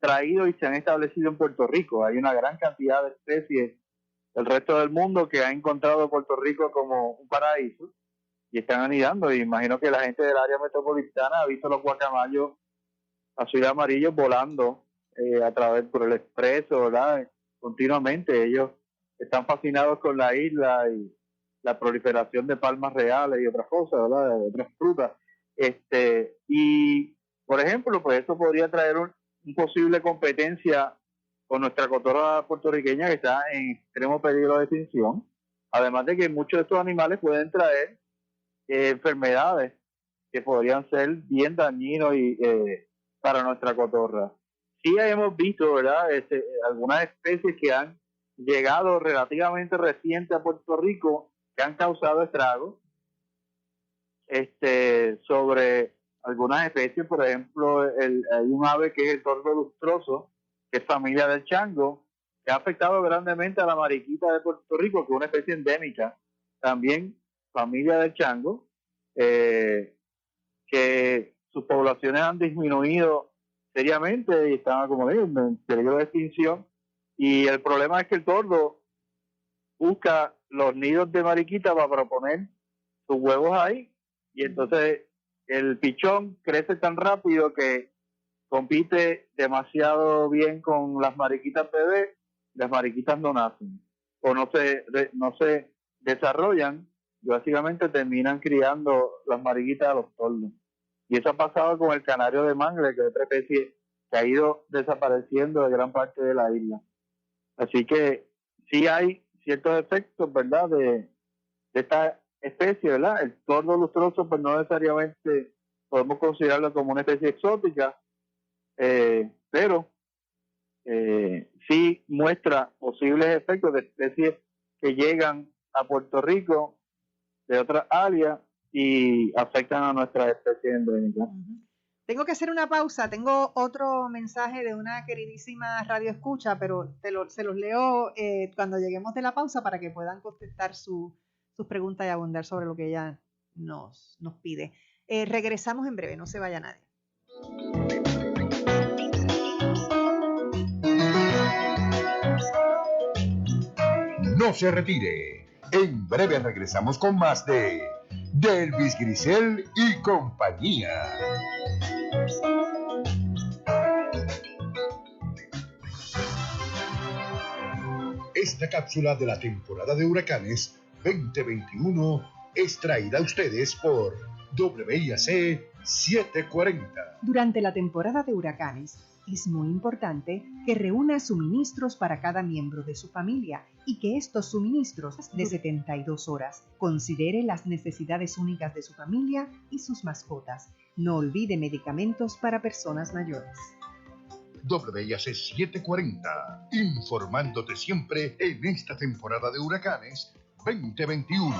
traído y se han establecido en Puerto Rico. Hay una gran cantidad de especies del resto del mundo que ha encontrado Puerto Rico como un paraíso y están anidando. Y imagino que la gente del área metropolitana ha visto los guacamayos azul y amarillos volando a través por el expreso, ¿verdad? Continuamente. Ellos están fascinados con la isla y la proliferación de palmas reales y otras cosas, ¿verdad? De otras frutas. Y, por ejemplo, pues eso podría traer un posible competencia con nuestra cotorra puertorriqueña que está en extremo peligro de extinción. Además de que muchos de estos animales pueden traer enfermedades que podrían ser bien dañinos y para nuestra cotorra. Sí hemos visto, ¿verdad? Algunas especies que han llegado relativamente reciente a Puerto Rico que han causado estragos sobre algunas especies. Por ejemplo, hay un ave que es el tordo lustroso, que es familia del chango, que ha afectado grandemente a la mariquita de Puerto Rico, que es una especie endémica, también familia del chango, que sus poblaciones han disminuido seriamente y están, como digo, en peligro de extinción. Y el problema es que el tordo busca los nidos de mariquita para proponer sus huevos ahí, y entonces el pichón crece tan rápido que compite demasiado bien con las mariquitas bebés. Las mariquitas no nacen o no se desarrollan y básicamente terminan criando las mariquitas a los tordos. Y eso ha pasado con el canario de mangle, que es otra especie que ha ido desapareciendo de gran parte de la isla. Así que sí hay ciertos efectos, ¿verdad?, de esta especie, ¿verdad? El tordo lustroso, pues no necesariamente podemos considerarlo como una especie exótica, pero sí muestra posibles efectos de especies que llegan a Puerto Rico de otras áreas y afectan a nuestras especies endémicas. Tengo que hacer una pausa. Tengo otro mensaje de una queridísima radio escucha, pero se los leo cuando lleguemos de la pausa para que puedan contestar sus preguntas y abundar sobre lo que ella nos pide. Regresamos en breve, no se vaya nadie. No se retire. En breve regresamos con más de Delvis Grisel y compañía. Esta cápsula de la temporada de huracanes 2021 es traída a ustedes por WIAC 740. Durante la temporada de huracanes, Es muy importante que reúna suministros para cada miembro de su familia y que estos suministros de 72 horas considere las necesidades únicas de su familia y sus mascotas. No olvide medicamentos para personas mayores. WIAC 740, informándote siempre en esta temporada de huracanes 2021.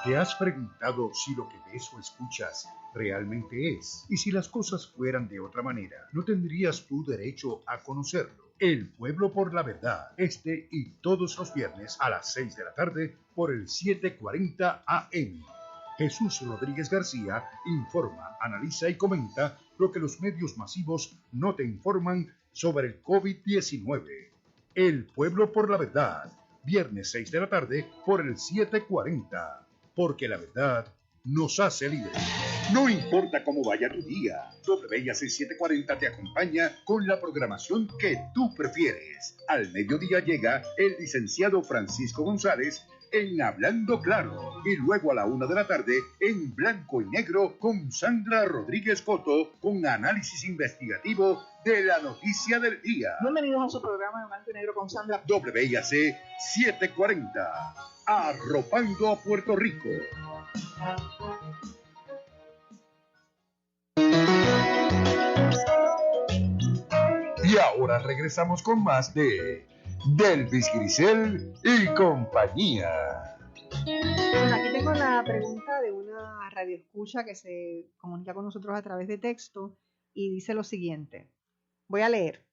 ¿Te has preguntado si lo que ves o escuchas realmente es? Y si las cosas fueran de otra manera, ¿no tendrías tú derecho a conocerlo? El Pueblo por la Verdad, este y todos los viernes a las 6 de la tarde por el 740 AM. Jesús Rodríguez García informa, analiza y comenta lo que los medios masivos no te informan sobre el COVID-19. El Pueblo por la Verdad, viernes 6 de la tarde por el 740. Porque la verdad nos hace libres. No importa cómo vaya tu día, WIAC 740 te acompaña con la programación que tú prefieres. Al mediodía llega el licenciado Francisco González en Hablando Claro, y luego a la 1 de la tarde en Blanco y Negro con Sandra Rodríguez Coto con análisis investigativo de la noticia del día. Bienvenidos a su programa de Blanco y Negro con Sandra. WIAC 740, arropando a Puerto Rico. Y ahora regresamos con más de Delvis Grisel y compañía. Bueno, aquí tengo la pregunta de una radioescucha que se comunica con nosotros a través de texto y dice lo siguiente. Voy a leer.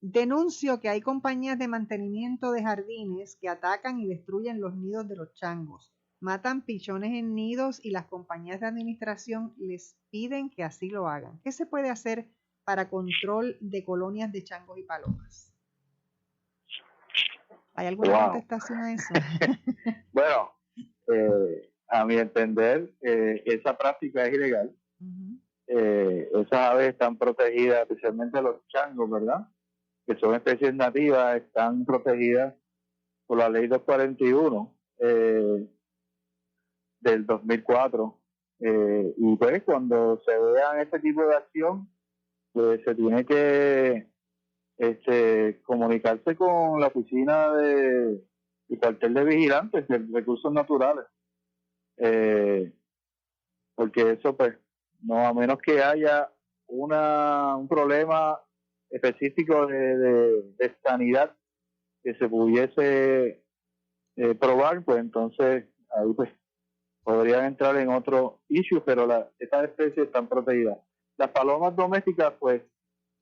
Denuncio que hay compañías de mantenimiento de jardines que atacan y destruyen los nidos de los changos. Matan pichones en nidos y las compañías de administración les piden que así lo hagan. ¿Qué se puede hacer para control de colonias de changos y palomas? ¿Hay alguna contestación a eso? Bueno, a mi entender, esa práctica es ilegal. Esas aves están protegidas, especialmente los changos, ¿verdad? Que son especies nativas, están protegidas por la ley 241 del 2004. Y pues cuando se vean este tipo de acción, pues se tiene que comunicarse con la oficina de cuartel de vigilantes de recursos naturales, porque eso pues no, a menos que haya un problema específico de sanidad que se pudiese probar, pues entonces ahí pues podrían entrar en otro issue, pero estas especies están protegidas. Las palomas domésticas, pues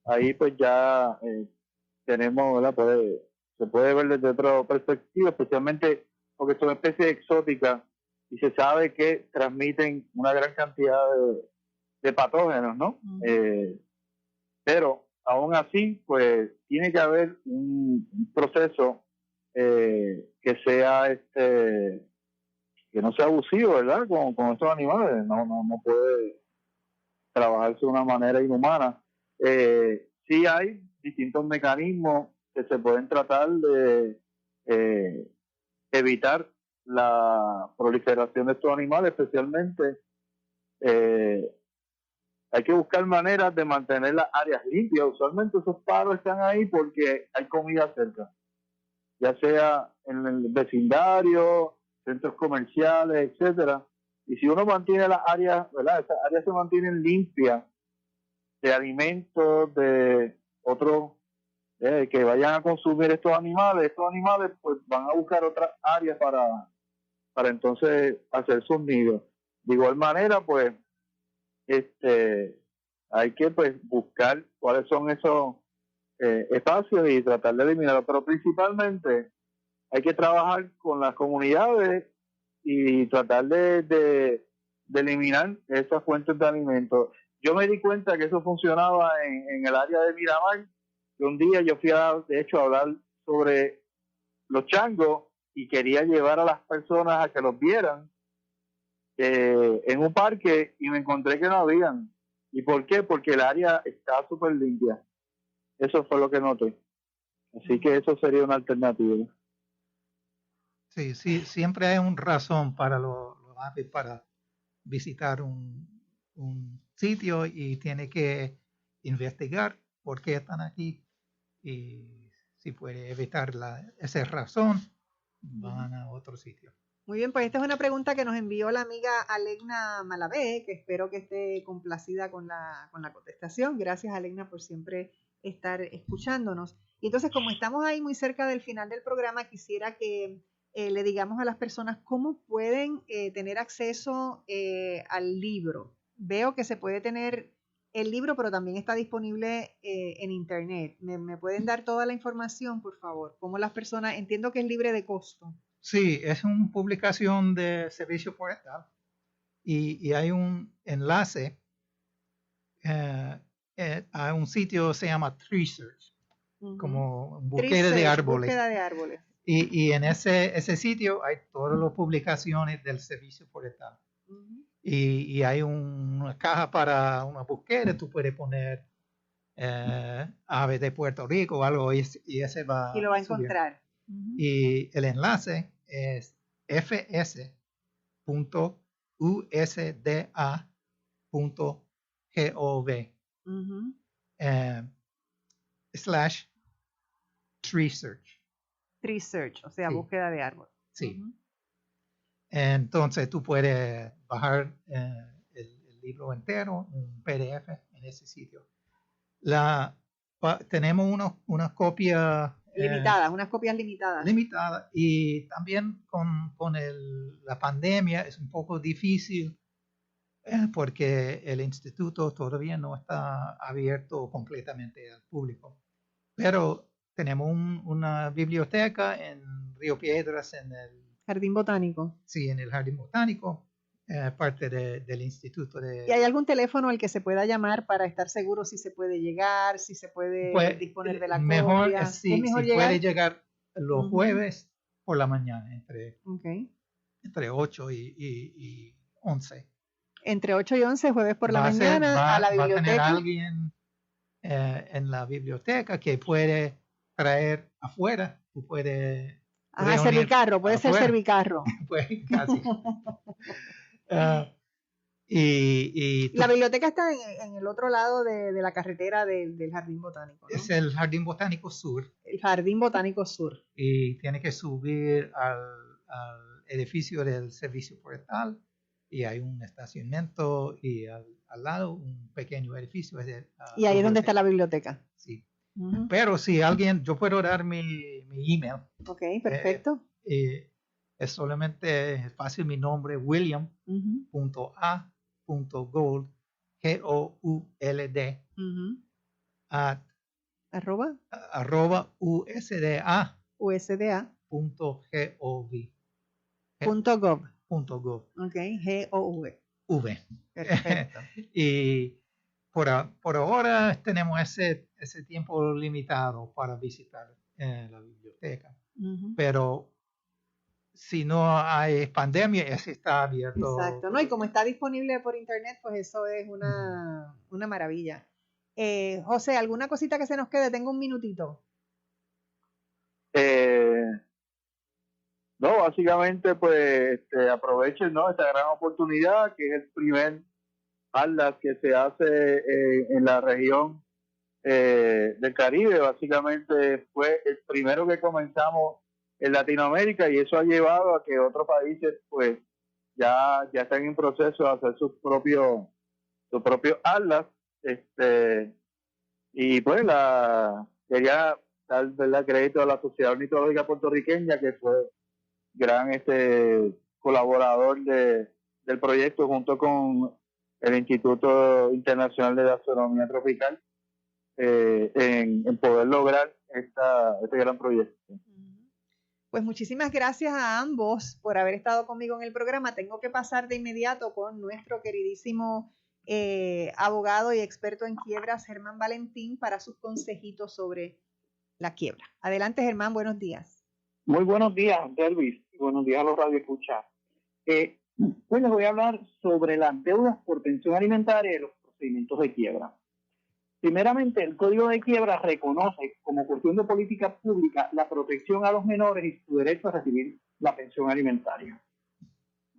ahí pues ya tenemos, ¿verdad? Se puede ver desde otra perspectiva, especialmente porque son especies exóticas y se sabe que transmiten una gran cantidad de patógenos, ¿no? Pero aún así, pues tiene que haber un proceso que sea que no sea abusivo, ¿verdad? Con estos animales, no puede trabajarse de una manera inhumana. Sí hay distintos mecanismos que se pueden tratar de evitar la proliferación de estos animales, especialmente hay que buscar maneras de mantener las áreas limpias. Usualmente esos paros están ahí porque hay comida cerca, ya sea en el vecindario, centros comerciales, etcétera. Y si uno mantiene las áreas, ¿verdad? Esas áreas se mantienen limpias de alimentos, de otros que vayan a consumir estos animales pues van a buscar otras áreas para entonces hacer sus nidos. De igual manera, pues hay que pues buscar cuáles son esos espacios y tratar de eliminarlos, pero principalmente hay que trabajar con las comunidades y tratar de eliminar esas fuentes de alimentos. Yo me di cuenta que eso funcionaba en el área de Miramar, que un día yo fui de hecho a hablar sobre los changos y quería llevar a las personas a que los vieran en un parque y me encontré que no habían. ¿Y por qué? Porque el área está súper limpia. Eso fue lo que noté. Así que eso sería una alternativa. Sí, siempre hay una razón para los aves para visitar un sitio y tiene que investigar por qué están aquí y si puede evitar esa razón, van a otro sitio. Muy bien, pues esta es una pregunta que nos envió la amiga Alegna Malavé, que espero que esté complacida con la contestación. Gracias, Alegna, por siempre estar escuchándonos. Y entonces, como estamos ahí muy cerca del final del programa, quisiera que le digamos a las personas cómo pueden tener acceso al libro. Veo que se puede tener el libro, pero también está disponible en internet. ¿Me pueden dar toda la información, por favor? ¿Cómo las personas? Entiendo que es libre de costo. Sí, es una publicación de Servicio Forestal y hay un enlace a un sitio que se llama Tree Search, como búsqueda de árboles. Búsqueda de árboles. Y en ese sitio hay todas las publicaciones del Servicio Forestal. Y hay una caja para una búsqueda, tú puedes poner aves de Puerto Rico o algo y ese va y lo va a subir. encontrar. Y el enlace es fs.usda.gov /tree search. Tree search, o sea, búsqueda de árbol. Sí. Entonces tú puedes bajar el libro entero, un PDF en ese sitio. Tenemos unas copias limitadas, unas copias limitadas. Limitadas, y también con la pandemia es un poco difícil porque el instituto todavía no está abierto completamente al público. Pero tenemos una biblioteca en Río Piedras, en el Jardín Botánico. Sí, en el Jardín Botánico, parte del instituto de... ¿Y hay algún teléfono al que se pueda llamar para estar seguro si se puede llegar, si se puede disponer de la copia? Sí, ¿Es mejor llegar? Puede llegar los jueves por la mañana, entre 8 y 11. Entre 8 y 11, jueves por la mañana, a la biblioteca. Va a tener alguien en la biblioteca que puede traer afuera, tú puedes... servicarro, puede ser servicarro. Pues casi. La biblioteca está en el otro lado de la carretera del Jardín Botánico, ¿no? Es el Jardín Botánico Sur. El Jardín Botánico Sur. Y tiene que subir al edificio del Servicio Forestal y hay un estacionamiento y al lado un pequeño edificio. Y ahí es donde está la biblioteca. Sí. Pero si alguien, yo puedo dar mi email. Ok, perfecto. Es solamente fácil mi nombre, william.a.gold, Gould, @usda.gov. .gov. Ok, G-O-V. Perfecto. Y por ahora tenemos ese tiempo limitado para visitar la biblioteca. Pero si no hay pandemia, ese está abierto. Exacto, ¿no? Y como está disponible por internet, pues eso es una maravilla. José, ¿alguna cosita que se nos quede? Tengo un minutito. No, básicamente pues aprovechen, ¿no?, esta gran oportunidad que es el primer atlas que se hace en la región del Caribe. Básicamente fue el primero que comenzamos en Latinoamérica y eso ha llevado a que otros países pues ya están en proceso de hacer su propio atlas. Y pues quería dar, ¿verdad?, crédito a la Sociedad Ornitológica Puertorriqueña, que fue gran colaborador del proyecto junto con el Instituto Internacional de Astronomía Tropical en poder lograr este gran proyecto. Pues muchísimas gracias a ambos por haber estado conmigo en el programa. Tengo que pasar de inmediato con nuestro queridísimo abogado y experto en quiebras, Germán Valentín, para sus consejitos sobre la quiebra. Adelante, Germán, buenos días. Muy buenos días, Delvis. Buenos días a los radioescuchas. Hoy les voy a hablar sobre las deudas por pensión alimentaria y los procedimientos de quiebra. Primeramente, el Código de Quiebra reconoce como cuestión de política pública la protección a los menores y su derecho a recibir la pensión alimentaria.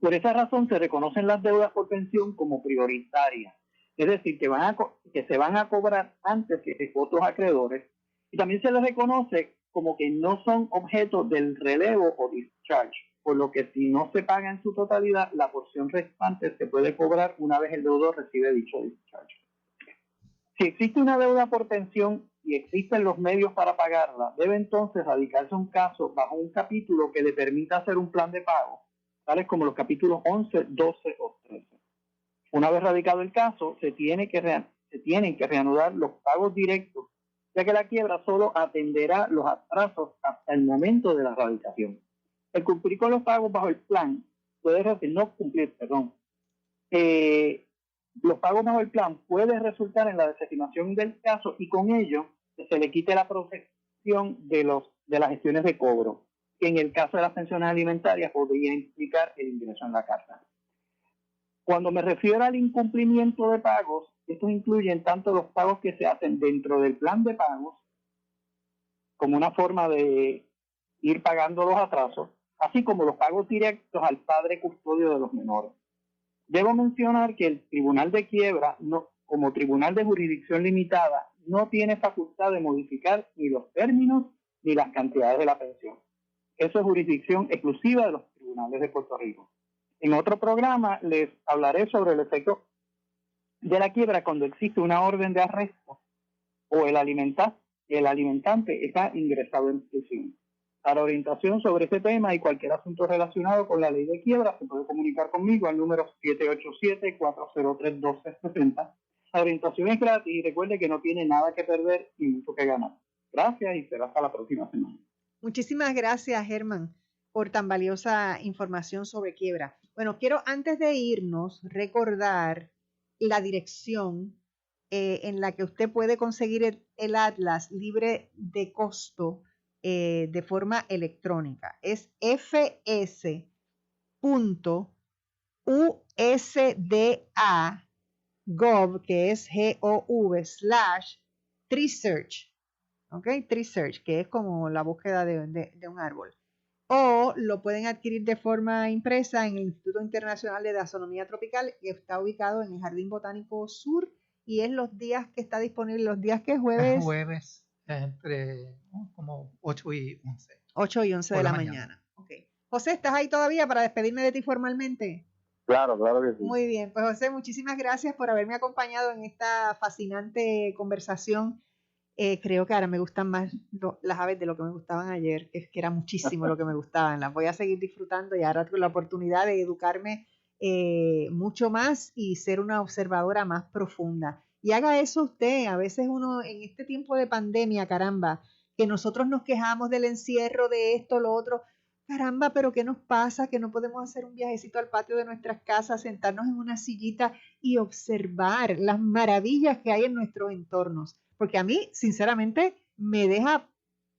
Por esa razón se reconocen las deudas por pensión como prioritarias. es decir, que se van a cobrar antes que otros acreedores, y también se les reconoce como que no son objeto del relevo o discharge, por lo que si no se paga en su totalidad, la porción restante se puede cobrar una vez el deudor recibe dicho discharge. Si existe una deuda por pensión y existen los medios para pagarla, debe entonces radicarse un caso bajo un capítulo que le permita hacer un plan de pago, tales como los capítulos 11, 12 o 13. Una vez radicado el caso, se tienen que reanudar los pagos directos, ya que la quiebra solo atenderá los atrasos hasta el momento de la radicación. El cumplir con los pagos bajo el plan los pagos bajo el plan puede resultar en la desestimación del caso y con ello se le quite la protección de las gestiones de cobro, que en el caso de las pensiones alimentarias podría implicar el ingreso en la cárcel. Cuando me refiero al incumplimiento de pagos, estos incluyen tanto los pagos que se hacen dentro del plan de pagos, como una forma de ir pagando los atrasos, así como los pagos directos al padre custodio de los menores. Debo mencionar que el Tribunal de Quiebra, como tribunal de jurisdicción limitada, no tiene facultad de modificar ni los términos ni las cantidades de la pensión. Eso es jurisdicción exclusiva de los tribunales de Puerto Rico. En otro programa les hablaré sobre el efecto de la quiebra cuando existe una orden de arresto o el alimentante está ingresado en prisión. Para orientación sobre este tema y cualquier asunto relacionado con la ley de quiebra, se puede comunicar conmigo al número 787-403-1260. La orientación es gratis y recuerde que no tiene nada que perder y mucho que ganar. Gracias y será hasta la próxima semana. Muchísimas gracias, Germán, por tan valiosa información sobre quiebra. Bueno, quiero antes de irnos recordar la dirección en la que usted puede conseguir el Atlas libre de costo de forma electrónica. Es fs.usda.gov, que es gov/TreeSearch, ¿ok? TreeSearch, que es como la búsqueda de un árbol. O lo pueden adquirir de forma impresa en el Instituto Internacional de Taxonomía Tropical, que está ubicado en el Jardín Botánico Sur, y es los días que está disponible, los días que es jueves. Jueves, entre como 8 y 11. 8 y 11 de la mañana. Okay. José, ¿estás ahí todavía para despedirme de ti formalmente? Claro que sí. Muy bien, pues José, muchísimas gracias por haberme acompañado en esta fascinante conversación. Creo que ahora me gustan más las aves de lo que me gustaban ayer, que era muchísimo lo que me gustaban. Las voy a seguir disfrutando y ahora tengo la oportunidad de educarme mucho más y ser una observadora más profunda. Y haga eso usted. A veces uno en este tiempo de pandemia, caramba, que nosotros nos quejamos del encierro, de esto, lo otro. Caramba, pero ¿qué nos pasa? Que no podemos hacer un viajecito al patio de nuestras casas, sentarnos en una sillita y observar las maravillas que hay en nuestros entornos. Porque a mí, sinceramente, me deja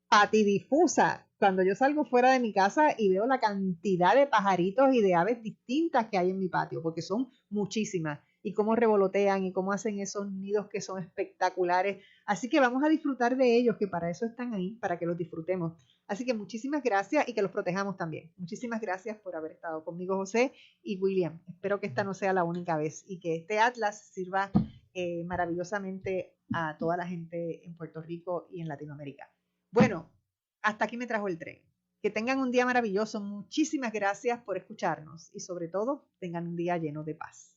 patidifusa cuando yo salgo fuera de mi casa y veo la cantidad de pajaritos y de aves distintas que hay en mi patio, porque son muchísimas, y cómo revolotean y cómo hacen esos nidos que son espectaculares. Así que vamos a disfrutar de ellos, que para eso están ahí, para que los disfrutemos. Así que muchísimas gracias y que los protejamos también. Muchísimas gracias por haber estado conmigo, José y William. Espero que esta no sea la única vez y que este Atlas sirva maravillosamente a toda la gente en Puerto Rico y en Latinoamérica. Bueno, hasta aquí me trajo el tren. Que tengan un día maravilloso. Muchísimas gracias por escucharnos y sobre todo tengan un día lleno de paz.